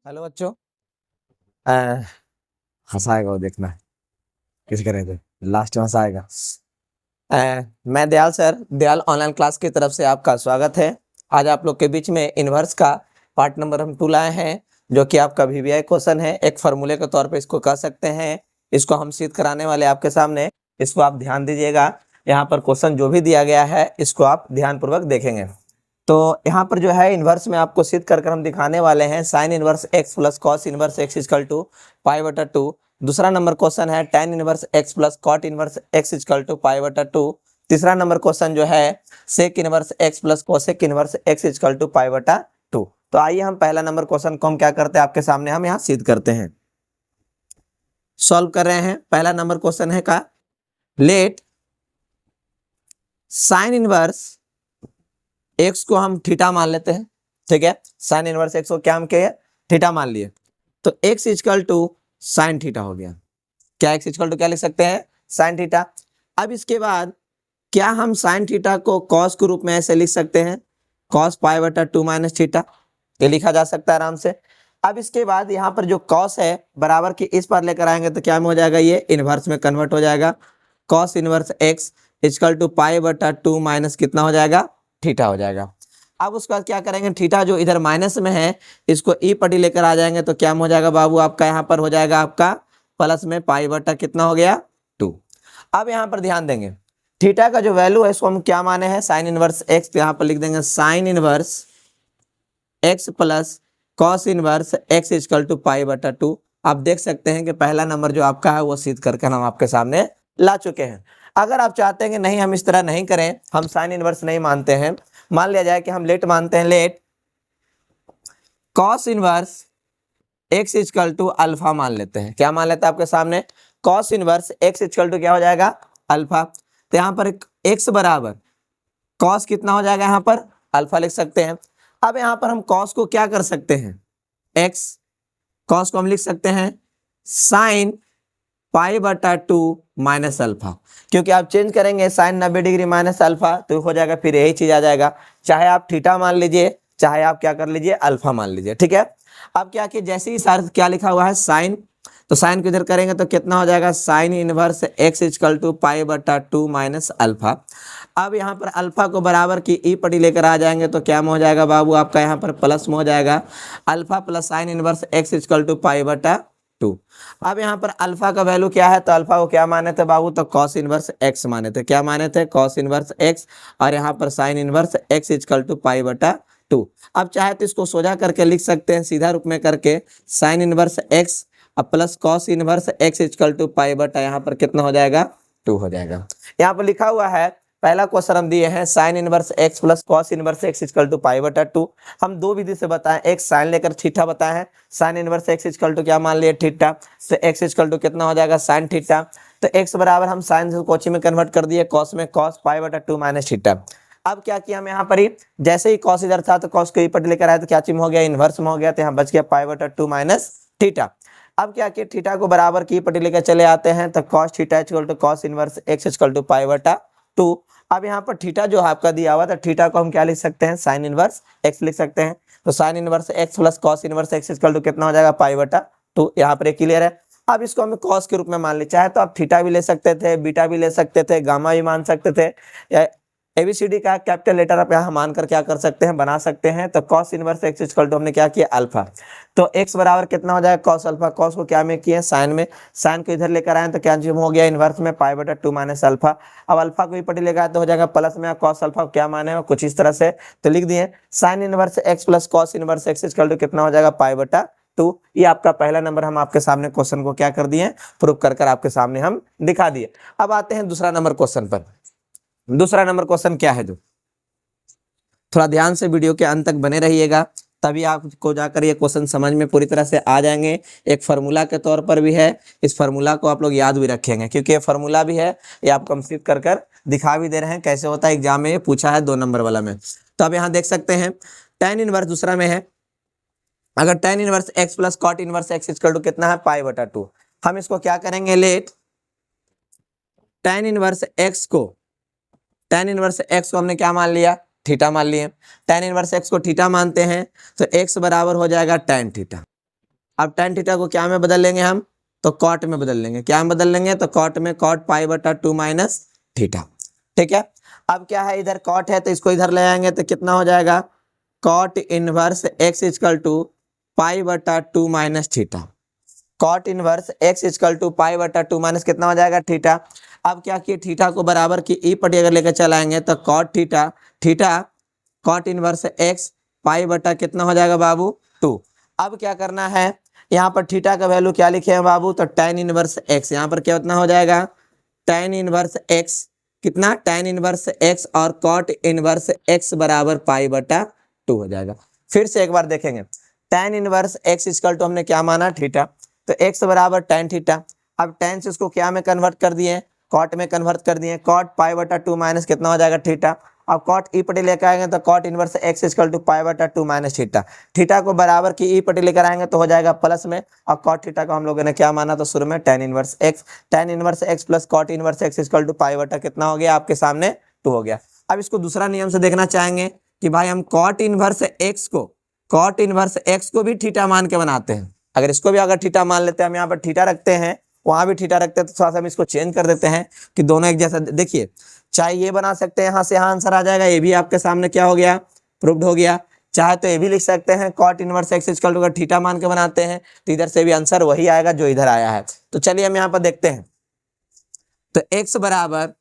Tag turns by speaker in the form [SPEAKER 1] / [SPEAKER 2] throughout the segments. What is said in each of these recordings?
[SPEAKER 1] Hello बच्चों। हंसाएगा वो, देखना है किस करे थे लास्ट में हंसाएगा। मैं Dayal sir, Dayal online class की तरफ से आपका स्वागत है। आज आप लोग के बीच में इनवर्स का पार्ट नंबर हम 2 लाए हैं, जो कि आपका वीवीआई क्वेश्चन है। एक फार्मूले के तौर पे इसको कह सकते हैं। इसको हम सिद्ध कराने वाले आपके सामने, इसको आप ध्यान दीजिएगा। यहाँ पर क्वेश्चन जो भी दिया गया है इसको आप ध्यानपूर्वक देखेंगे। तो यहाँ पर जो है इन्वर्स में आपको सिद्ध कर हम दिखाने वाले हैं sine inverse x plus cos inverse x equal to pi. दूसरा नंबर क्वेश्चन है tan inverse x plus cot inverse x equal to pi. तीसरा नंबर क्वेश्चन जो है sec inverse x plus cosec inverse x equal to pi. तो आइए हम पहला number question को हम क्या करते हैं, आपके सामने हम यहाँ सिद्ध करते हैं, सॉल्व कर रहे हैं। पहला नंबर क्वेश्चन है का लेट साइन इनवर्स एक्स को हम थीटा मान लेते हैं। ठीक है, साइन इनवर्स एक्स को क्या हम कहे, थीटा मान लिए। तो x equal to sine theta हो गया। क्या एक्स इक्वल टू क्या लिख सकते हैं, साइन थीटा। अब इसके बाद क्या हम साइन थीटा को कॉस के रूप में ऐसे लिख सकते हैं, कॉस पाई/2 माइनस थीटा, ये लिखा जा सकता है आराम से। अब इसके बाद यहाँ पर जो कॉस है बराबर की इस पर लेकर आएंगे तो क्या में हो जाएगा, ये इनवर्स में कन्वर्ट हो जाएगा। Cos inverse x equal to pi minus कितना हो जाएगा, थीटा हो जाएगा। अब उसके बाद क्या करेंगे, थीटा जो इधर माइनस में है इसको ई पटी लेकर आ जाएंगे तो क्या हो जाएगा बाबू, आपका यहाँ पर हो जाएगा आपका प्लस में पाई/2 कितना हो गया, 2। अब यहाँ पर ध्यान देंगे, थीटा का जो वैल्यू है इसको हम क्या माने हैं, साइन इनवर्स एक्स। तो यहाँ पर लिख देंगे sine inverse x plus cos inverse x equal to pi. आप देख सकते हैं कि पहला नंबर जो आपका है वो सिद्ध करके हम आपके सामने ला चुके हैं। अगर आप चाहते हैं कि नहीं हम इस तरह नहीं करें, हम साइन इनवर्स नहीं मानते हैं, मान लिया जाए कि हम लेट मानते हैं, let cos inverse x equal to alpha मान लेते हैं। क्या मान लेते हैं आपके सामने, cos inverse x equal to क्या हो जाएगा, अल्फा। तो यहाँ पर एक्स बराबर कॉस कितना हो जाएगा, यहाँ पर अल्फा लिख सकते हैं। अब यहाँ पर हम कॉस को क्या कर सकते हैं, एक्स कॉस को हम लिख सकते हैं साइन पाई/2 माइनस अल्फा, क्योंकि आप चेंज करेंगे साइन 90 डिग्री माइनस अल्फा तो हो जाएगा, फिर यही चीज आ जाएगा। चाहे आप थीटा मान लीजिए, चाहे आप क्या कर लीजिए, अल्फा मान लीजिए। ठीक है, अब क्या कि जैसे ही सार क्या लिखा हुआ है साइन, तो साइन को इधर करेंगे तो कितना हो जाएगा, sine inverse x equal to pi minus alpha. अब यहाँ पर अल्फा को बराबर की ई पटी लेकर आ जाएंगे तो क्या में हो जाएगा बाबू, आपका यहाँ पर प्लस में हो जाएगा, alpha plus sine inverse x equal to pi. अब यहाँ पर अल्फा का वैल्यू क्या है, तो अल्फा को क्या माने थे बाबू, तो कॉस इनवर्स एक्स माने थे। क्या माने थे, कॉस इनवर्स एक्स, और यहाँ पर sine inverse x equal to pi. अब चाहे तो इसको सोजा करके लिख सकते हैं, सीधा रूप में करके sine inverse x plus cos inverse x equal to pi, यहाँ पर कितना हो जाएगा, 2 हो जाएगा। यहाँ पर लिखा हुआ है, पहला क्वेश्चन हम दिए हैं sine inverse x plus cos inverse x equal to pi. हम दो विधि से बताएं, एक साइन लेकर थीटा बताए हैं, sine inverse x equal to क्या मान लिए, थीटा। तो एक्स इक्वल टू कितना हो जाएगा, साइन थीटा। तो एक्स बराबर हम साइन से कोची में कन्वर्ट कर दिए, कॉस में कॉस पाई/2 माइनस थीटा। अब क्या किया हम यहाँ पर ही, जैसे ही कॉस इधर था तो कॉस को ऊपर लेकर आया तो क्या चीज हो गया, इनवर्स में हो गया, तो यहाँ बच गया पाई/2 माइनस थीटा। अब क्या किया, थीटा को बराबर की पटी लेकर चले आते हैं तो cos theta equal to cos inverse x equal to pi. अब यहाँ पर थीटा जो आपका दिया हुआ था, थीटा को हम क्या लिख सकते हैं, साइन इनवर्स एक्स लिख सकते हैं। तो sine inverse x plus cos inverse x equal to कितना हो जाएगा, पाई/2। यहाँ पर क्लियर है। अब इसको हम कॉस के रूप में मान ले, चाहे तो आप थीटा भी ले सकते थे, बीटा भी ले सकते थे, गामा भी मान सकते थे, या एबीसीडी का कैपिटल लेटर आप यहाँ मानकर क्या कर सकते हैं, बना सकते हैं। तो cos inverse x equal to हमने क्या किया, अल्फा। तो एक्स बराबर कितना हो जाएगा, कॉस अल्फा। कॉस को क्या में किए, साइन में, साइन को इधर लेकर आए तो क्या हो गया, इनवर्स में पाई/2 माइनस अल्फा। अब अल्फा को भी पटी लेकर आए तो हो जाएगा प्लस में, कॉस अल्फा क्या माने हैं कुछ इस तरह से, तो लिख दिए sine inverse x plus cos inverse x equal to कितना हो जाएगा, पाई/2। ये आपका पहला नंबर हम आपके सामने क्वेश्चन को क्या कर दिए, प्रूव कर आपके सामने हम दिखा दिए। अब आते हैं दूसरा नंबर क्वेश्चन पर। दूसरा नंबर क्वेश्चन क्या है, जो थोड़ा ध्यान से वीडियो के अंत तक बने रहिएगा, तभी आपको जाकर ये क्वेश्चन समझ में पूरी तरह से आ जाएंगे। एक फार्मूला के तौर पर भी है, इस फार्मूला को आप लोग याद भी रखेंगे, क्योंकि ये फार्मूला भी है, ये आपको हम सिद्ध कर दिखा भी दे रहे हैं कैसे होता है। एग्जाम में ये पूछा है 2 नंबर वाला में। तो अब यहाँ देख सकते हैं tan इनवर्स दूसरा में है, अगर tan inverse x plus cot inverse x equal to कितना है, पाई/2। हम इसको क्या करेंगे, लेट tan इनवर्स एक्स को, tan इनवर्स एक्स को हमने क्या मान लिया, थीटा मान लिए। tan इनवर्स एक्स को थीटा मानते हैं तो एक्स बराबर हो जाएगा tan थीटा। अब tan थीटा को क्या में बदल लेंगे हम, तो कॉट में बदल लेंगे। क्या में बदल लेंगे, तो कॉट में कॉट पाई बटा 2 माइनस थीटा। ठीक है, अब क्या है, इधर कॉट है तो इसको इधर ले आएंगे तो कितना हो जाएगा, cot inverse x equal to pi बटा 2 minus theta. Cot inverse x equal to pi बटा 2 माइनस कितना हो जाएगा, थीटा। अब क्या किए, थीटा को बराबर की ई पटी अगर लेकर चलाएंगे तो cot theta, theta cot inverse x pi बटा कितना हो जाएगा बाबू, 2। अब क्या करना है, यहाँ पर थीटा का वैल्यू क्या लिखे हैं बाबू, तो tan इनवर्स x, यहाँ पर क्या उतना हो जाएगा, tan इनवर्स x कितना, tan इनवर्स x और कॉट इनवर्स x बराबर पाई बटा 2 हो जाएगा। फिर से एक बार देखेंगे, tan inverse x equal to हमने क्या माना, थीटा, तो x बराबर tan थीटा। अब tan से उसको क्या में कन्वर्ट कर दिए, कॉट में कन्वर्ट कर दिए, कॉट पाई बटा 2 माइनस कितना हो जाएगा, थीटा। अब कॉट ई पटी लेकर आएंगे तो cot inverse x equal to pi बटा 2 माइनस थीटा। थीटा को बराबर की ई पटी लेकर आएंगे तो हो जाएगा प्लस में, और कॉट थीटा को हम लोगों ने क्या माना, तो शुरू में tan inverse x, tan inverse x plus cot inverse x equal to pi बटा कितना हो गया आपके सामने, 2 हो गया। अब इसको दूसरा नियम से देखना चाहेंगे कि भाई हम कॉट इनवर्स x को, कॉट इनवर्स x को भी थीटा मान के बनाते हैं। अगर इसको भी अगर थीटा मान लेते हैं, हम यहाँ पर थीटा रखते हैं, वहां भी थीटा रखते हैं, तो थोड़ा सा हम इसको चेंज कर देते हैं कि दोनों एक जैसा। देखिए, चाहे ये बना सकते हैं, यहाँ से यहाँ आंसर आ जाएगा, ये भी आपके सामने क्या हो गया, प्रूव्ड हो गया। चाहे तो ये भी लिख सकते हैं, cot inverse x equal to theta मान के बनाते हैं तो इधर से भी आंसर वही आएगा जो इधर आया है। तो चलिए हम यहाँ पर देखते हैं, तो x बराबर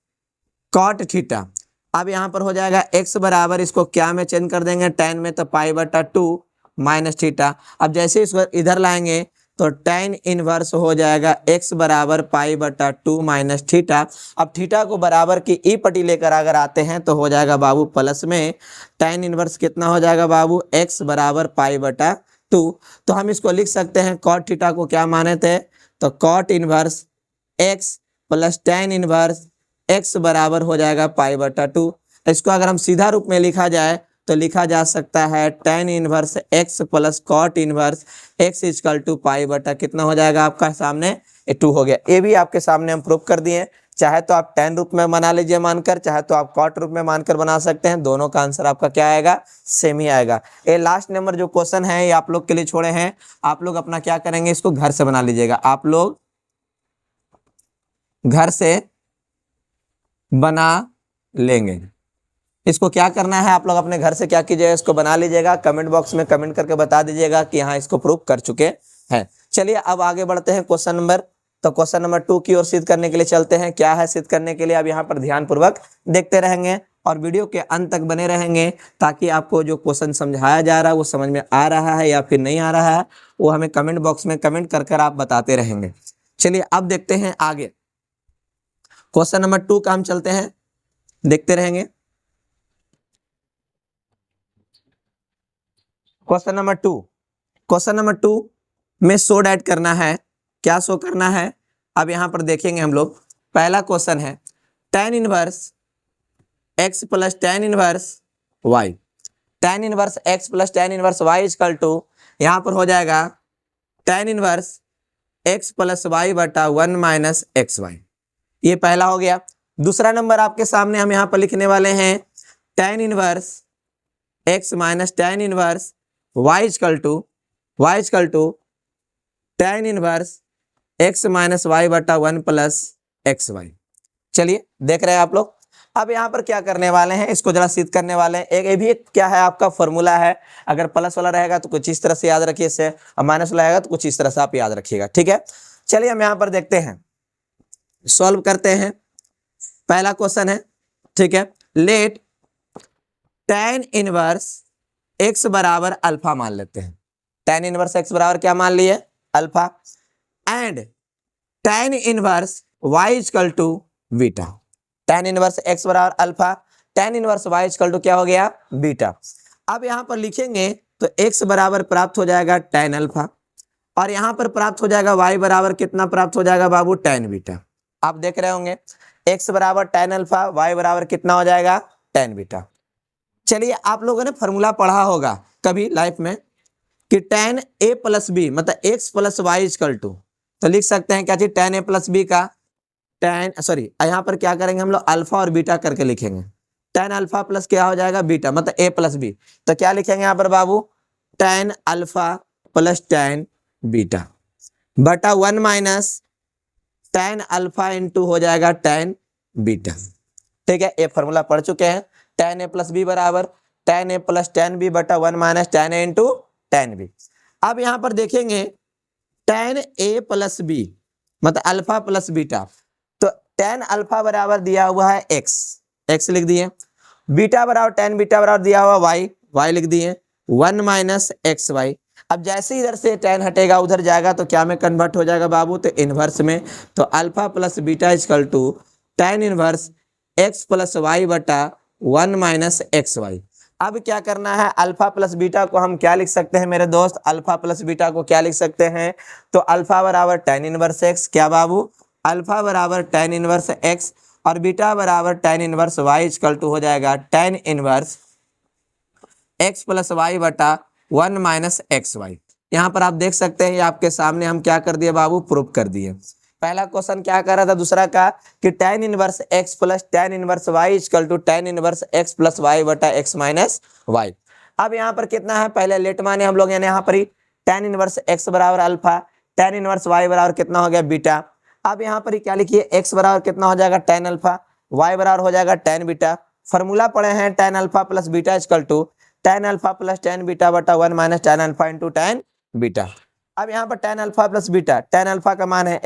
[SPEAKER 1] कॉट थीटा, अब यहाँ पर हो जाएगा x बराबर, इसको क्या में चेंज कर देंगे, tan में, तो पाई बटा 2 माइनस थीटा। अब जैसे इसको इधर लाएंगे तो tan इनवर्स हो जाएगा x बराबर पाई बटा 2 माइनस थीटा। अब थीटा को बराबर की ई पटी लेकर अगर आते हैं तो हो जाएगा बाबू प्लस में, tan इनवर्स कितना हो जाएगा बाबू, x बराबर पाई बटा 2। तो हम इसको लिख सकते हैं, कॉट थीटा को क्या माने थे, तो cot inverse x plus tan inverse x बराबर हो जाएगा पाई बटा 2। इसको अगर हम सीधा रूप में लिखा जाए तो लिखा जा सकता है tan inverse x plus cot inverse x equal to pi बटा कितना हो जाएगा आपका सामने, 2 हो गया। ये भी आपके सामने हम प्रूव कर दिए। चाहे तो आप tan रूप में बना लीजिए मानकर, चाहे तो आप कॉट रूप में मानकर बना सकते हैं, दोनों का आंसर आपका क्या आएगा, सेम ही आएगा। ये लास्ट नंबर जो क्वेश्चन है ये आप लोग के लिए छोड़े हैं, आप लोग अपना क्या करेंगे, इसको घर से बना लीजिएगा, आप लोग घर से बना लेंगे। इसको क्या करना है, आप लोग अपने घर से क्या कीजिएगा, इसको बना लीजिएगा, कमेंट बॉक्स में कमेंट करके बता दीजिएगा कि हाँ इसको प्रूव कर चुके हैं। चलिए अब आगे बढ़ते हैं क्वेश्चन नंबर, तो क्वेश्चन नंबर 2 की ओर सिद्ध करने के लिए चलते हैं। क्या है सिद्ध करने के लिए, अब यहाँ पर ध्यानपूर्वक देखते रहेंगे और वीडियो के अंत तक बने रहेंगे, ताकि आपको जो क्वेश्चन समझाया जा रहा है वो समझ में आ रहा है या फिर नहीं आ रहा है, वो हमें कमेंट बॉक्स में कमेंट कर आप बताते रहेंगे। चलिए अब देखते हैं आगे, क्वेश्चन नंबर 2 का हम चलते हैं, देखते रहेंगे। क्वेश्चन नंबर 2, क्वेश्चन नंबर 2 में शो ऐड करना है। क्या शो करना है, अब यहां पर देखेंगे हम लोग। पहला क्वेश्चन है tan inverse x plus tan inverse y, tan inverse x plus tan inverse y equal to, यहां पर हो जाएगा tan inverse x plus y बटा 1 माइनस एक्स वाई। ये पहला हो गया। दूसरा नंबर आपके सामने हम यहाँ पर लिखने वाले हैं tan inverse x minus tan inverse y equal to tan inverse x minus y बटा 1 प्लस एक्स वाई। चलिए देख रहे हैं आप लोग। अब यहाँ पर क्या करने वाले हैं, इसको जरा सिद्ध करने वाले हैं। एक ये भी क्या है आपका फॉर्मूला है, अगर प्लस वाला रहेगा तो कुछ इस तरह से याद रखिए इसे, और माइनस वाला रहेगा तो कुछ इस तरह से आप याद रखिएगा, ठीक है। चलिए हम यहाँ पर देखते हैं, सॉल्व करते हैं। पहला क्वेश्चन है, ठीक है, लेट tan इनवर्स x बराबर अल्फा मान लेते हैं। tan इनवर्स x बराबर क्या मान लिए, alpha, and tan inverse y equal to beta. tan inverse x बराबर alpha, tan inverse y equal to क्या हो गया, बीटा। अब यहां पर लिखेंगे तो x बराबर प्राप्त हो जाएगा tan अल्फा, और यहां पर प्राप्त हो जाएगा y बराबर कितना प्राप्त हो जाएगा बाबू, tan बीटा। आप देख रहे होंगे x बराबर tan अल्फा, y बराबर कितना हो जाएगा, tan बीटा। चलिए आप लोगों ने फॉर्मूला पढ़ा होगा कभी लाइफ में कि tan a प्लस बी मतलब x plus y equal to, तो लिख सकते हैं क्या चीज, tan a प्लस बी का यहाँ पर क्या करेंगे हम लोग, अल्फा और बीटा करके लिखेंगे। tan अल्फा प्लस क्या हो जाएगा, बीटा, मतलब a प्लस बी। तो क्या लिखेंगे यहाँ पर बाबू, tan alpha plus tan beta बटा 1 माइनस tan अल्फा इंटू हो जाएगा tan बीटा। ठीक है, ये फॉर्मूला पढ़ चुके हैं। tan a प्लस बी बराबर tan a plus tan b बटा 1 minus tan a into tan b। अब यहाँ पर देखेंगे tan a प्लस बी मतलब अल्फा प्लस बीटा, तो tan अल्फा बराबर दिया हुआ है x लिख दिए, बीटा बराबर tan बीटा बराबर दिया हुआ y लिख दिए, 1 माइनस एक्स वाई। अब जैसे इधर से tan हटेगा उधर जाएगा तो क्या में कन्वर्ट हो जाएगा बाबू, तो इनवर्स में। तो alpha plus beta equal to tan inverse x plus y बटा 1 माइनस एक्स वाई। अब क्या करना है, अल्फा प्लस बीटा को हम क्या लिख सकते हैं मेरे दोस्त, अल्फा प्लस बीटा को क्या लिख सकते हैं, तो अल्फा बराबर tan इनवर्स x, क्या बाबू, अल्फा बराबर tan इनवर्स x और बीटा बराबर tan inverse y equal to हो जाएगा tan inverse x plus y बटा 1 माइनस एक्स वाई। यहाँ पर आप देख सकते हैं आपके सामने हम क्या कर दिए बाबू, प्रूफ कर दिए। पहला क्वेश्चन क्या कर रहा था, दूसरा का कि tan inverse x plus tan inverse y equal to tan inverse x plus y बटा x माइनस वाई। अब यहाँ पर कितना है, पहले लेट माने हम लोग, यानी यहाँ पर ही tan इनवर्स x बराबर अल्फा, tan इनवर्स y बराबर कितना हो गया बीटा। अब यहाँ पर ही क्या लिखिए, x बराबर कितना हो जाएगा tan अल्फा, y बराबर हो जाएगा tan बीटा। फॉर्मूला पढ़े हैं tan alpha plus beta equal to tan alpha plus tan beta बटा 1 minus tan alpha into tan beta. अब यहाँ पर tan alpha plus beta, tan alpha का मान है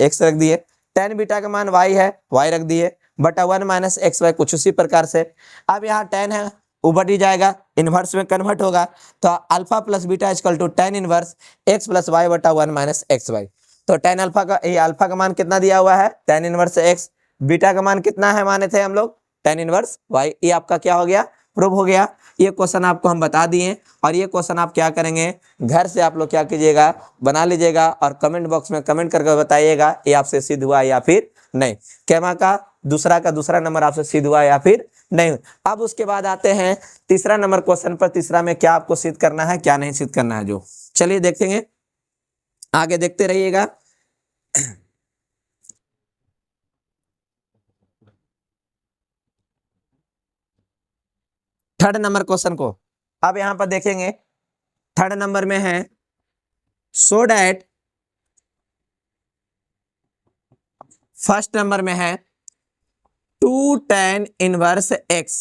[SPEAKER 1] x रख दिए, tan बीटा का मान y है y रख दिए, बटा 1 माइनस एक्स वाई, कुछ उसी प्रकार से। अब यहाँ tan है उबट ही जाएगा, इनवर्स में कन्वर्ट होगा, तो alpha plus beta equal to tan inverse x plus y बटा 1 माइनस एक्स वाई। तो tan अल्फा का, ये अल्फा का मान कितना दिया हुआ है tan इनवर्स x, बीटा का मान कितना है माने थे हम लोग tan इनवर्स y। ये आपका क्या हो गया, प्रूव हो गया। ये क्वेश्चन आपको हम बता दिए और ये क्वेश्चन आप क्या करेंगे, घर से आप लोग क्या कीजिएगा, बना लीजिएगा और कमेंट बॉक्स में कमेंट करके बताइएगा ये आपसे सिद्ध हुआ या फिर नहीं, कैमा का दूसरा नंबर आपसे सिद्ध हुआ या फिर नहीं। अब उसके बाद आते हैं तीसरा नंबर क्वेश्चन पर। तीसरा में क्या आपको सिद्ध करना है, क्या नहीं सिद्ध करना है, जो चलिए देखेंगे, आगे देखते रहिएगा। थर्ड नंबर क्वेश्चन को अब यहां पर देखेंगे। थर्ड नंबर में है सो डैट, फर्स्ट नंबर में है 2 tan inverse x,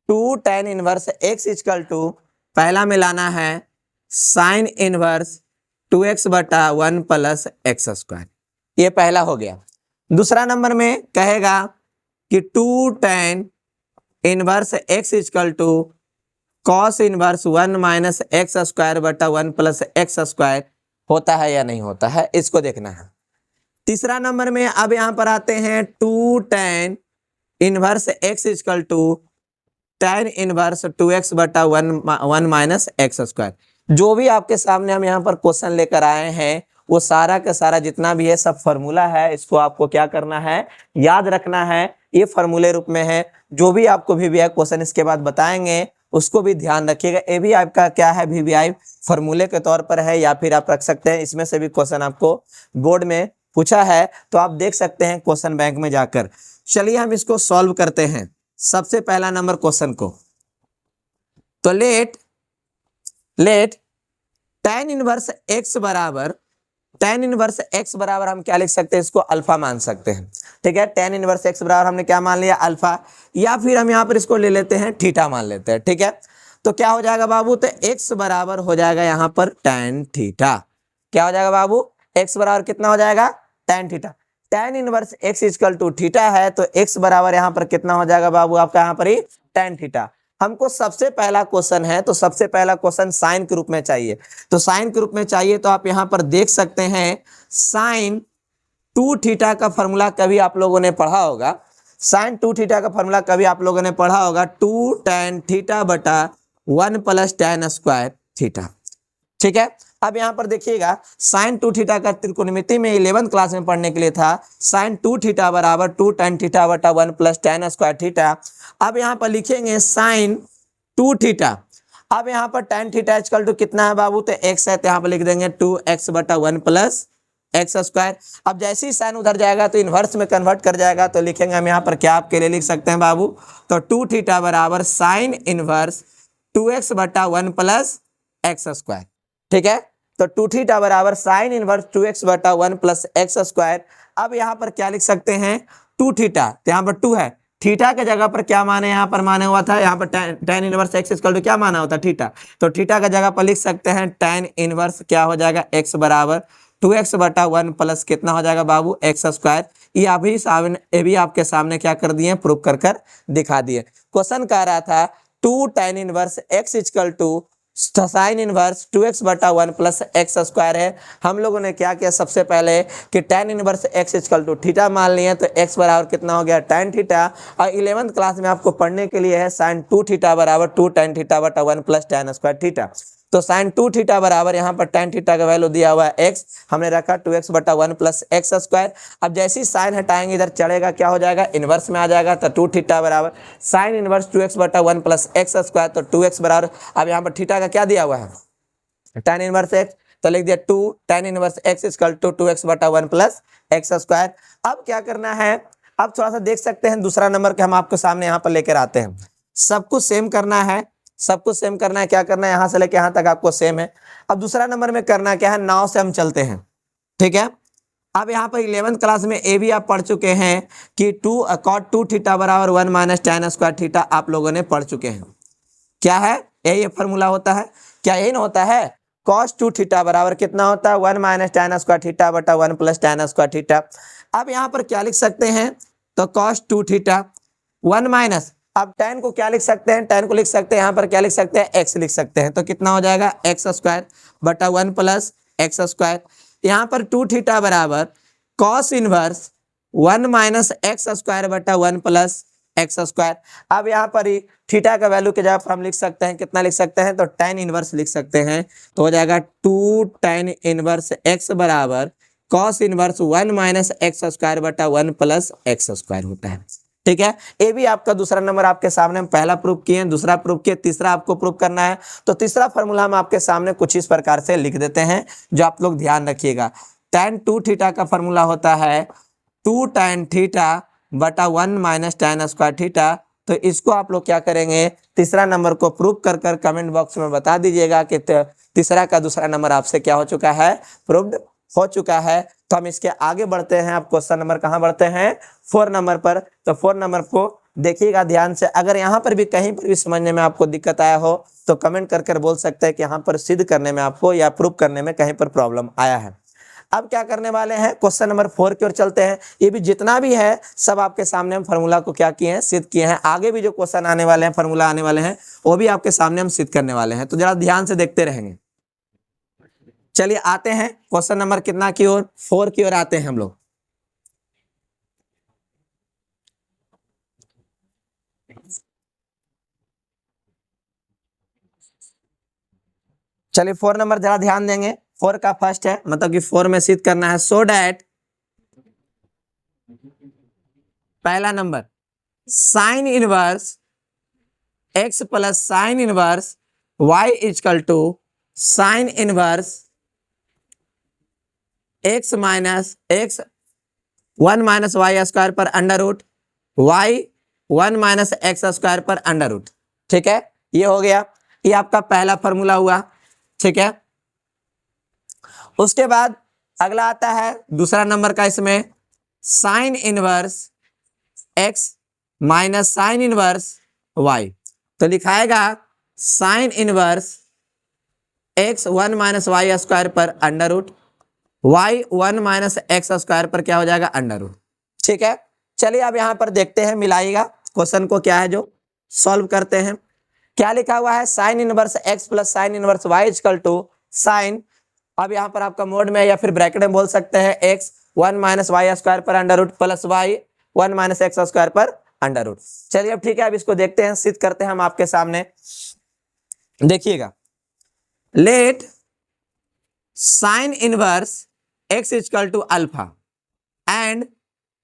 [SPEAKER 1] 2 tan inverse x equal to पहला में लाना है साइन इनवर्स 2x बटा 1 प्लस एक्स स्क्वायर, ये पहला हो गया। दूसरा नंबर में कहेगा कि 2 tan inverse x equal to cos inverse 1 minus x square बटा 1 प्लस एक्स स्क्वायर होता है या नहीं होता है, इसको देखना है। तीसरा नंबर में अब यहां पर आते हैं 2 tan inverse x equal to tan inverse 2x बटा 1 माइनस एक्स स्क्वायर। जो भी आपके सामने हम यहाँ पर क्वेश्चन लेकर आए हैं वो सारा का सारा जितना भी है सब फॉर्मूला है, इसको आपको क्या करना है, याद रखना है। ये फॉर्मूले रूप में है, जो भी आपको VVI क्वेश्चन इसके बाद बताएंगे उसको भी ध्यान रखिएगा। ये भी आपका क्या है, VVI फॉर्मूले के तौर पर है, या फिर आप रख सकते हैं इसमें से भी क्वेश्चन आपको बोर्ड में पूछा है तो आप देख सकते हैं क्वेश्चन बैंक में जाकर। चलिए हम इसको सॉल्व करते हैं सबसे पहला नंबर क्वेश्चन को। तो लेट tan इनवर्स x बराबर, tan इनवर्स x बराबर हम क्या लिख सकते हैं, इसको अल्फा मान सकते हैं। ठीक है, tan इनवर्स x बराबर हमने क्या मान लिया, अल्फा, या फिर हम यहाँ पर इसको ले लेते हैं थीटा मान लेते हैं। ठीक है, तो क्या हो जाएगा बाबू, तो x बराबर हो जाएगा यहाँ पर tan थीटा। क्या हो जाएगा बाबू, x बराबर कितना हो जाएगा, tan theta. tan inverse x equal to theta है, तो x बराबर यहाँ पर कितना हो जाएगा बाबू आपका, यहाँ पर ही tan थीटा। हमको सबसे पहला क्वेश्चन है तो सबसे पहला क्वेश्चन साइन के रूप में चाहिए, तो साइन के रूप में चाहिए तो आप यहाँ पर देख सकते हैं साइन 2 थीटा का फॉर्मूला कभी आप लोगों ने पढ़ा होगा, साइन 2 थीटा का फॉर्मूला कभी आप लोगों ने पढ़ा होगा, 2 tan थीटा बटा 1 प्लस tan स्क्वायर थीटा। ठीक है, अब यहाँ पर देखिएगा साइन 2 थीटा का त्रिकोणमिति में 11th क्लास में पढ़ने के लिए था, साइन 2 थीटा बराबर 2 tan थीटा बटा 1 प्लस tan स्क्वायर थीटा। अब यहाँ पर लिखेंगे साइन 2 थीटा, अब यहाँ पर tan थीटा इक्वल टू कितना है बाबू, तो x है, तो यहाँ पर लिख देंगे 2x बटा 1 प्लस एक्स स्क्वायर। अब जैसे ही साइन उधर जाएगा तो इनवर्स में कन्वर्ट कर जाएगा, तो लिखेंगे हम यहाँ पर क्या आपके लिए लिख सकते हैं बाबू, तो 2 थीटा बराबर साइन इनवर्स 2x बटा 1 प्लस एक्स स्क्वायर। ठीक है, तो 2 थीटा बराबर साइन इनवर्स 2x बटा 1 प्लस एक्स स्क्वायर। अब यहाँ पर क्या लिख सकते हैं 2 थीटा, तो यहाँ पर 2 है, थीटा के जगह पर क्या माने यहाँ पर माने हुआ था, यहाँ पर tan inverse x equal to क्या माना होता है थीटा, तो थीटा का जगह पर लिख सकते हैं tan इनवर्स क्या हो जाएगा x बराबर 2x बटा 1 प्लस कितना हो जाएगा बाबू एक्स स्क्वायर। ये भी आपके सामने क्या कर दिए प्रूफ कर दिखा दिए। क्वेश्चन कह रहा था 2 tan inverse x equal to sine inverse 2x बटा 1 प्लस एक्स स्क्वायर है। हम लोगों ने क्या किया सबसे पहले कि tan inverse x equal to theta मान लिया, तो x बराबर कितना हो गया tan थीटा, और 11th क्लास में आपको पढ़ने के लिए है साइन 2 थीटा बराबर 2 tan थीटा बटा 1 प्लस tan स्क्वायर थीटा। तो साइन 2 थीटा बराबर यहाँ पर tan थीटा का वैल्यू दिया हुआ है x, हमने रखा 2x बटा 1 प्लस एक्स स्क्वायर। अब जैसे ही साइन हटाएंगे इधर चढ़ेगा क्या हो जाएगा इनवर्स में आ जाएगा, तो 2 थीटा बराबर साइन इनवर्स 2x बटा 1 प्लस एक्स स्क्वायर, तो 2x बराबर अब यहाँ पर थीटा का क्या दिया हुआ है tan इनवर्स x, तो लिख दिया 2 tan inverse x equal to 2x बटा 1 प्लस एक्स स्क्वायर। अब क्या करना है, अब थोड़ा सा देख सकते हैं दूसरा नंबर के हम आपके सामने यहाँ पर लेकर आते हैं। सब कुछ सेम करना है, सब कुछ सेम करना है, क्या करना है यहाँ से लेके यहाँ तक आपको सेम है। अब दूसरा नंबर में करना क्या है, नाव से हम चलते हैं, ठीक है। अब यहाँ पर 11th क्लास में ए भी आप पढ़ चुके हैं कि 2 cot 2 थीटा बराबर 1 माइनस tan स्क्वायर थीटा आप लोगों ने पढ़ चुके हैं। क्या है ये फॉर्मूला होता है, क्या यही ना होता है cos 2 थीटा बराबर कितना होता है 1 माइनस tan स्क्वायर थीटा बटा 1 प्लस tan स्क्वायर थीटा। अब यहाँ पर क्या लिख सकते हैं, तो cos 2 थीटा 1 माइनस, अब tan को क्या लिख सकते हैं, tan को लिख सकते हैं यहाँ पर क्या लिख सकते हैं x लिख सकते हैं, तो कितना हो जाएगा एक्स स्क्वायर बटा 1 प्लस एक्स स्क्वायर। यहाँ पर 2 थीटा बराबर cos inverse 1 minus x square बटा 1 प्लस एक्स स्क्वायर। अब यहाँ पर ही थीटा का वैल्यू के जगह पर हम लिख सकते हैं कितना लिख सकते हैं, तो tan इनवर्स लिख सकते हैं, तो हो जाएगा 2 tan इनवर्स x बराबर cos inverse 1 minus x square बटा 1 प्लस एक्स स्क्वायर होता है, ठीक है। ये भी आपका दूसरा नंबर आपके सामने हम पहला प्रूफ किए, दूसरा प्रूफ किए, तीसरा आपको प्रूफ करना है। तो तीसरा फॉर्मूला हम आपके सामने कुछ इस प्रकार से लिख देते हैं जो आप लोग ध्यान रखिएगा। tan 2 थीटा का फॉर्मूला होता है 2 tan थीटा बटा 1 माइनस tan स्क्वायर थीटा। तो इसको आप लोग क्या करेंगे, तीसरा नंबर को प्रूफ कर कमेंट बॉक्स में बता दीजिएगा कि तीसरा का दूसरा नंबर आपसे क्या हो चुका है, प्रूव्ड हो चुका है। तो हम इसके आगे बढ़ते हैं, आप क्वेश्चन नंबर कहाँ बढ़ते हैं 4 नंबर पर। तो 4 नंबर को देखिएगा ध्यान से, अगर यहाँ पर भी कहीं पर भी समझने में आपको दिक्कत आया हो तो कमेंट कर बोल सकते हैं कि यहाँ पर सिद्ध करने में आपको या प्रूफ करने में कहीं पर प्रॉब्लम आया है। अब क्या करने वाले हैं, क्वेश्चन नंबर 4 की ओर चलते हैं। ये भी जितना भी है सब आपके सामने हम फार्मूला को क्या किए हैं, सिद्ध किए हैं। आगे भी जो क्वेश्चन आने वाले हैं, फार्मूला आने वाले हैं, वो भी आपके सामने हम सिद्ध करने वाले हैं, तो जरा ध्यान से देखते रहेंगे। चलिए आते हैं क्वेश्चन नंबर कितना की ओर, 4 की ओर आते हैं हम लोग। चलिए 4 नंबर जरा ध्यान देंगे, 4 का फर्स्ट है, मतलब कि 4 में सिद्ध करना है सो डैट, पहला number sine inverse x plus sine inverse y equal to sine inverse x minus x 1 minus y square पर under root y 1 minus x square पर अंडर रूट, ठीक है। ये हो गया, ये आपका पहला फॉर्मूला हुआ, ठीक है। उसके बाद अगला आता है दूसरा नंबर का, इसमें sine inverse x minus sine inverse y, तो लिखाएगा sine inverse x 1 minus y square पर under root y 1 minus x square पर क्या हो जाएगा अंडर रूट, ठीक है। चलिए अब यहां पर देखते हैं, मिलाइएगा क्वेश्चन को, क्या है जो सॉल्व करते हैं। क्या लिखा हुआ है, sine inverse x plus sine inverse y equal to sine, अब यहाँ पर आपका मोड में या फिर ब्रैकेट में बोल सकते हैं x 1 माइनस वाई स्क्वायर पर under root plus y 1 minus x square पर अंडर रूट। चलिए अब ठीक है, अब इसको देखते हैं, सिद्ध करते हैं हम आपके सामने। देखिएगा, let sine inverse x equal to alpha and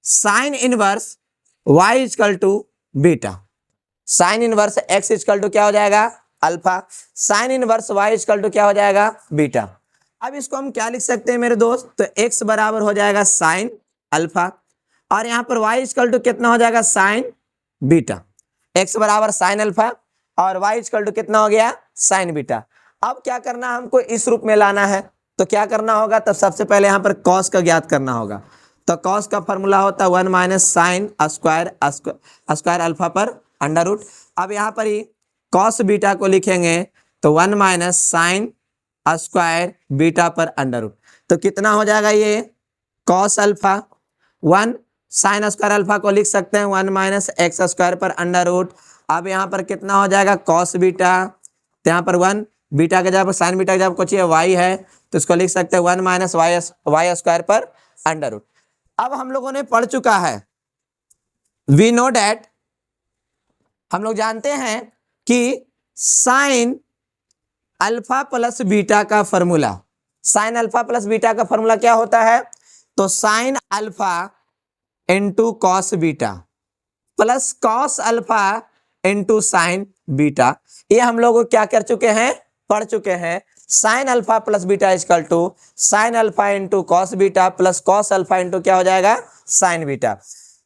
[SPEAKER 1] sine inverse y equal to beta. Sine inverse x equal to क्या हो जाएगा alpha, sine inverse y equal to क्या हो जाएगा बीटा। अब इसको हम क्या लिख सकते हैं मेरे दोस्त, तो x बराबर हो जाएगा साइन अल्फा और यहाँ पर y इक्वल टू कितना हो जाएगा साइन बीटा। x बराबर साइन अल्फा और y इक्वल टू कितना हो गया साइन बीटा। अब क्या करना है, हमको इस रूप में लाना है, तो क्या करना होगा, तब सबसे पहले यहाँ पर कॉस का ज्ञात करना होगा। तो कॉस का फॉर्मूला होता है 1 माइनस साइन स्क्वायर अल्फा पर अंडर रूट। अब यहाँ पर ही कॉस बीटा को लिखेंगे तो 1 माइनस साइन स्क्वायर बीटा पर अंडर रूट। तो कितना हो जाएगा ये cos alpha 1 sine square alpha को लिख सकते हैं 1 माइनस एक्स स्क्वायर पर अंडर रूट। अब यहाँ पर कितना हो जाएगा कॉस बीटा, तो यहाँ पर 1 बीटा के जगह साइन बीटा के जगह कुछ वाई है तो इसको लिख सकते हैं 1 माइनस वाई स्क्वायर पर अंडर रूट। अब हम लोगों ने पढ़ चुका है, वी नो डैट, हम लोग जानते हैं कि साइन अल्फा प्लस बीटा का formula, sign alpha plus beta का फॉर्मूला क्या होता है, तो sign alpha into cos beta plus cos alpha into sine beta. ये हम लोग क्या कर चुके हैं, पढ़ चुके हैं। Sine alpha plus beta equal to sine alpha into cos beta plus cos alpha into क्या हो जाएगा साइन बीटा।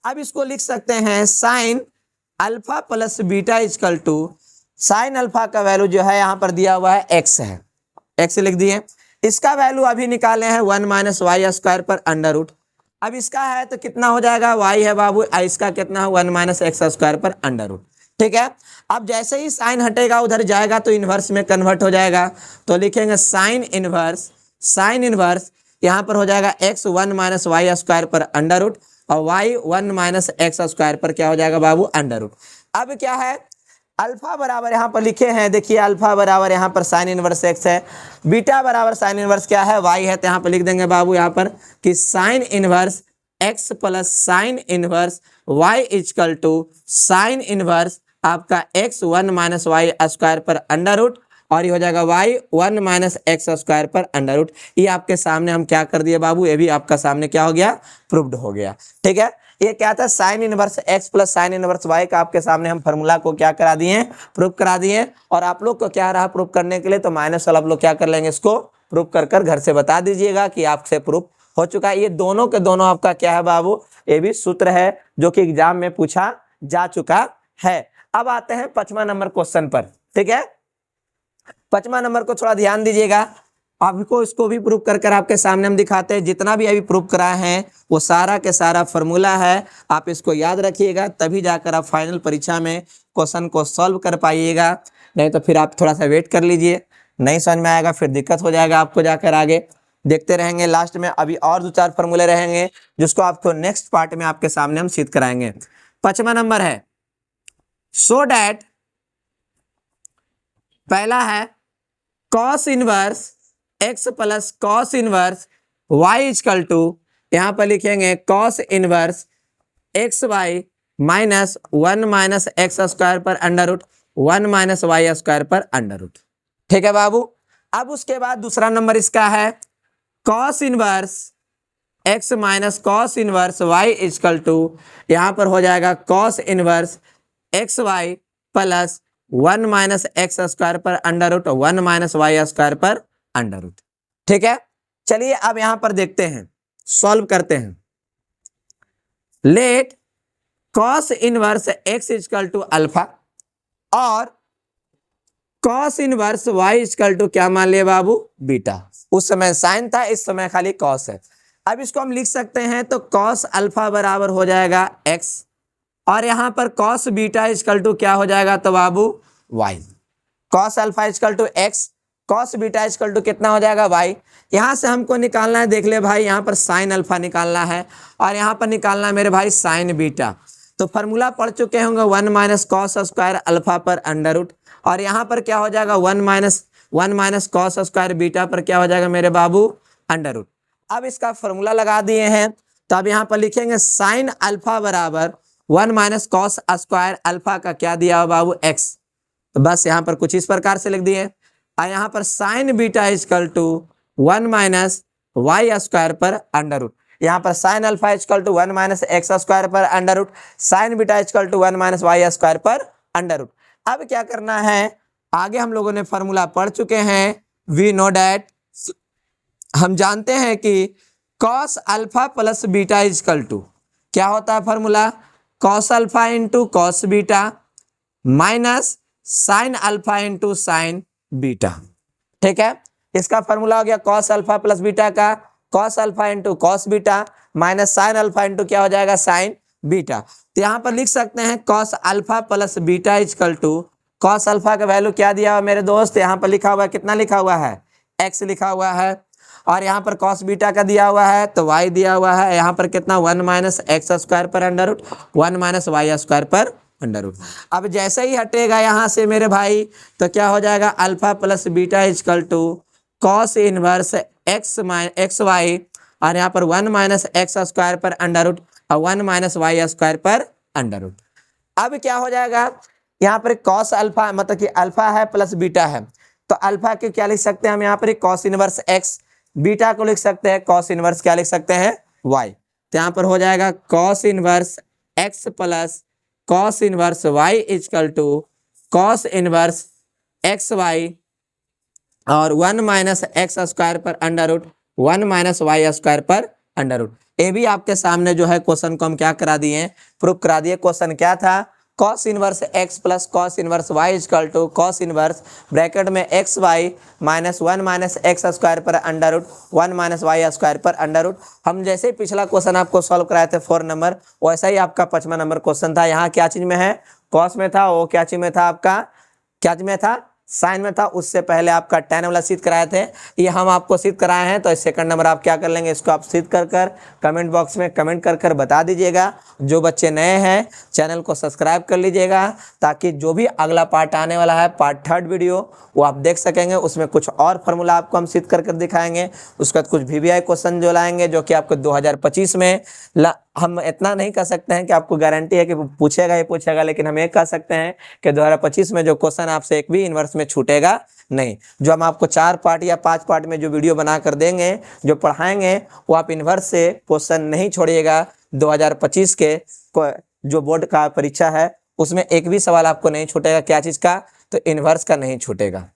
[SPEAKER 1] अब इसको लिख सकते हैं sine alpha plus beta equal to, sine alpha का वैल्यू जो है यहाँ पर दिया हुआ है एक्स है, एक्स लिख दिए। इसका वैल्यू अभी निकाले हैं 1 माइनस वाई स्क्वायर पर अंडर रूट। अब इसका है तो कितना हो जाएगा वाई है बाबू, इसका कितना है 1 माइनस एक्स स्क्वायर पर अंडर रूट। ठीक है, अब जैसे ही साइन हटेगा उधर जाएगा तो इन्वर्स में कन्वर्ट हो जाएगा। तो लिखेंगे साइन इनवर्स यहाँ पर हो जाएगा एक्स 1 माइनस वाई स्क्वायर पर अंडर रूट और वाई 1 माइनस एक्स स्क्वायर पर क्या हो जाएगा बाबू अंडर रूट। अब क्या है अल्फा बराबर यहाँ पर लिखे हैं, देखिए अल्फा बराबर यहाँ पर साइन इनवर्स एक्स है, बीटा बराबर साइन इनवर्स क्या है वाई है, तो यहाँ पर लिख देंगे बाबू यहाँ पर कि sine inverse x plus sine inverse y equal to sine inverse आपका एक्स 1 माइनस वाई स्क्वायर पर अंडर रूट और ये हो जाएगा वाई 1 माइनस एक्स स्क्वायर पर अंडर रूट। ये आपके सामने हम क्या कर दिए बाबू, ये भी आपका सामने क्या हो गया प्रूव्ड हो गया। ठीक है, ये क्या था sine inverse x plus sine inverse y का आपके सामने हम फॉर्मूला को क्या करा दिए प्रूव करा दिए। और आप लोग को क्या रहा प्रूव करने के लिए, तो माइनस वाला आप लोग क्या कर लेंगे इसको प्रूव कर घर से बता दीजिएगा कि आपसे प्रूफ हो चुका है। ये दोनों के दोनों आपका क्या है बाबू, ये भी सूत्र है जो कि एग्जाम में पूछा जा चुका है। अब आते हैं 5वां नंबर क्वेश्चन पर। ठीक है, 5वां नंबर को थोड़ा ध्यान दीजिएगा, आपको इसको भी प्रूव कर आपके सामने हम दिखाते हैं। जितना भी अभी प्रूव कराए हैं वो सारा के सारा फॉर्मूला है, आप इसको याद रखिएगा तभी जाकर आप फाइनल परीक्षा में क्वेश्चन को सॉल्व कर पाइएगा। नहीं तो फिर आप थोड़ा सा वेट कर लीजिए, नहीं समझ में आएगा फिर दिक्कत हो जाएगा आपको जाकर आगे। देखते रहेंगे लास्ट में अभी और 2-4 फॉर्मूले रहेंगे जिसको आपको नेक्स्ट पार्ट में आपके सामने हम सिद्ध कराएंगे। 5वां नंबर है सो डैट, पहला है cos inverse x plus cos inverse y equal to, यहां पर लिखेंगे cos inverse x y minus 1 minus x square पर under root 1 minus y square पर अंडर रूट। ठीक है बाबू, अब उसके बाद दूसरा नंबर इसका है cos inverse x minus cos inverse y equal to, यहां पर हो जाएगा cos inverse x y plus 1 minus x square पर under root 1 minus y square पर अंडर रूट। ठीक है, चलिए अब यहां पर देखते हैं, सॉल्व करते हैं। Let cos inverse x equal to alpha और cos inverse y equal to क्या मान लिए बाबू बीटा। उस समय साइन था, इस समय खाली कॉस है। अब इसको हम लिख सकते हैं तो कॉस अल्फा बराबर हो जाएगा एक्स और यहां पर कॉस बीटा इजकल टू क्या हो जाएगा तो बाबू y. Cos alpha equal to x, cos beta equal to कितना हो जाएगा वाई। यहां से हमको निकालना है, देख ले भाई यहां पर साइन अल्फा निकालना है और यहां पर निकालना है मेरे भाई साइन बीटा। तो फॉर्मूला पढ़ चुके होंगे 1 माइनस कॉस स्क्वायर अल्फा पर अंडर रूट और यहां पर क्या हो जाएगा 1 माइनस कॉस स्क्वायर बीटा पर क्या हो जाएगा मेरे बाबू अंडर रूट। अब इसका फॉर्मूला लगा दिए हैं तो अब यहां पर लिखेंगे साइन अल्फा बराबर 1 माइनस कॉस स्क्वायर अल्फा का क्या दिया हो बाबू एक्स। तो बस यहाँ पर कुछ इस प्रकार से लिख दिए और यहाँ पर sine beta equal to 1 minus y square पर अंडर रूट। यहाँ पर sine alpha equal to 1 minus x square पर under root, sine beta equal to 1 minus y square पर अंडर रूट। अब क्या करना है, आगे हम लोगों ने फॉर्मूला पढ़ चुके हैं, वी नो डैट, हम जानते हैं कि cos alpha plus beta equal to क्या होता है formula, cos alpha into cos beta minus sine alpha into sine beta. ठीक है, इसका फॉर्मूला हो गया कॉस अल्फा प्लस बीटा का, cos alpha into cos beta minus sine alpha into क्या हो जाएगा, साइन बीटा। तो यहाँ पर लिख सकते हैं cos alpha plus beta equal to, cos alpha का वैल्यू क्या दिया हुआ मेरे दोस्त, यहाँ पर लिखा हुआ है, कितना लिखा हुआ है, x लिखा हुआ है, और यहाँ पर कॉस बीटा का दिया हुआ है तो y दिया हुआ है, यहाँ पर कितना 1 माइनस एक्स स्क्वायर पर under root 1 minus y square पर अंडर रूट। अब जैसे ही हटेगा यहाँ से मेरे भाई तो क्या हो जाएगा, alpha plus beta equal to cos inverse x y, और यहाँ पर 1 माइनस एक्स स्क्वायर पर अंडर रूट और 1 माइनस वाई स्क्वायर पर अंडर रूट। अब क्या हो जाएगा, यहाँ पर कॉस अल्फा मतलब कि अल्फा है प्लस बीटा है, तो अल्फा के क्या लिख सकते हैं हम यहाँ पर कॉस इनवर्स एक्स, बीटा को लिख सकते हैं कॉस इनवर्स क्या लिख सकते हैं, वाई। तो यहाँ पर हो जाएगा cos inverse x plus cos inverse y equal to cos inverse x y और 1 माइनस एक्स स्क्वायर पर under root 1 minus y square पर अंडर रूट। ये भी आपके सामने जो है क्वेश्चन को हम क्या करा दिए, प्रूफ करा दिए। क्वेश्चन क्या था, cos inverse x plus cos inverse y equal to cos inverse bracket में x y minus 1 minus x square पर under root 1 minus y square पर अंडर रूट। हम जैसे ही पिछला क्वेश्चन आपको सॉल्व कराए थे 4 नंबर, वैसा ही आपका 5वां नंबर क्वेश्चन था। यहाँ क्या चीज में है, कॉस में था, वो क्या चीज में था आपका, क्या चीज में था, साइन में था। उससे पहले आपका tan वाला सिद्ध कराए थे, ये हम आपको सिद्ध कराए हैं। तो सेकंड नंबर आप क्या कर लेंगे, इसको आप सिद्ध कर कमेंट बॉक्स में कमेंट कर बता दीजिएगा। जो बच्चे नए हैं चैनल को सब्सक्राइब कर लीजिएगा, ताकि जो भी अगला पार्ट आने वाला है पार्ट 3 वीडियो वो आप देख सकेंगे। उसमें कुछ और फार्मूला आपको हम सिद्ध कर दिखाएंगे। उसके बाद कुछ VVI क्वेश्चन जो लाएंगे जो कि आपको 2025 में हम इतना नहीं कह सकते हैं कि आपको गारंटी है कि पूछेगा ही पूछेगा, लेकिन हम ये कह सकते हैं कि 2025 में जो क्वेश्चन आपसे एक भी इनवर्स में छूटेगा नहीं। जो हम आपको 4 पार्ट या 5 पार्ट में जो वीडियो बना कर देंगे, जो पढ़ाएंगे, वो आप इनवर्स से क्वेश्चन नहीं छोड़िएगा। 2025 के जो बोर्ड का परीक्षा है उसमें एक भी सवाल आपको नहीं छूटेगा। क्या चीज़ का, तो इनवर्स का नहीं छूटेगा।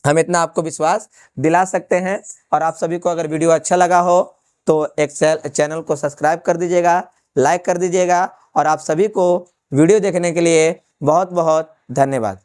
[SPEAKER 1] हम इतना आपको विश्वास दिला सकते हैं। और आप सभी को अगर वीडियो अच्छा लगा हो तो एक चैनल को सब्सक्राइब कर दीजिएगा, लाइक कर दीजिएगा। और आप सभी को वीडियो देखने के लिए बहुत बहुत धन्यवाद।